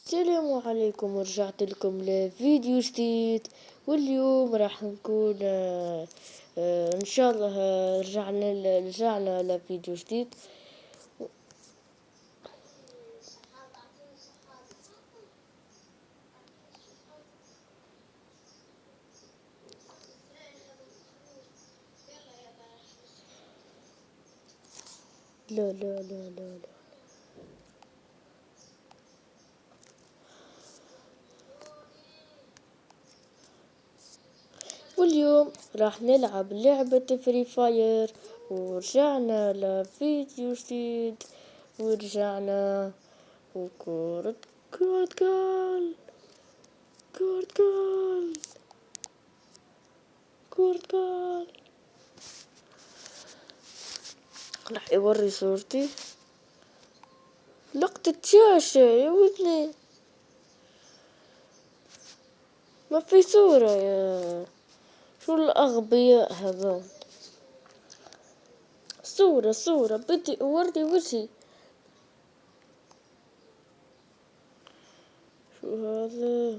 السلام عليكم، ورجعت لكم لفيديو جديد. واليوم راح نكون ان شاء الله رجعنا لفيديو جديد. لا لا لا لا لا. واليوم راح نلعب لعبة فري فاير، ورجعنا لفيديو جديد. ورجعنا وكرة كرة جول كرة جول كرة جول. راح يوري صورتي لقطة شاشة يا ودني، ما في صورة. يا شو الأغبياء هذول! صورة بدي أوري وجهي. شو هذا؟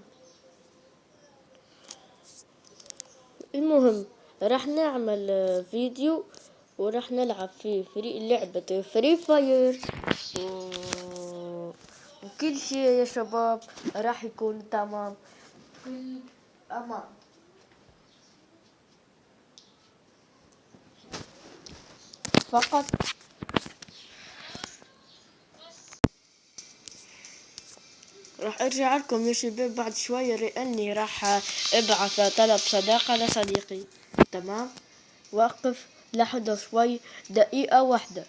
المهم راح نعمل فيديو وراح نلعب فيه لعبة فري فاير وكل شيء يا شباب راح يكون تمام في أمان. فقط راح ارجع لكم يا شباب بعد شوية، لاني راح ابعث طلب صداقة لصديقي. تمام، وقف لحظة شوي، دقيقة واحدة.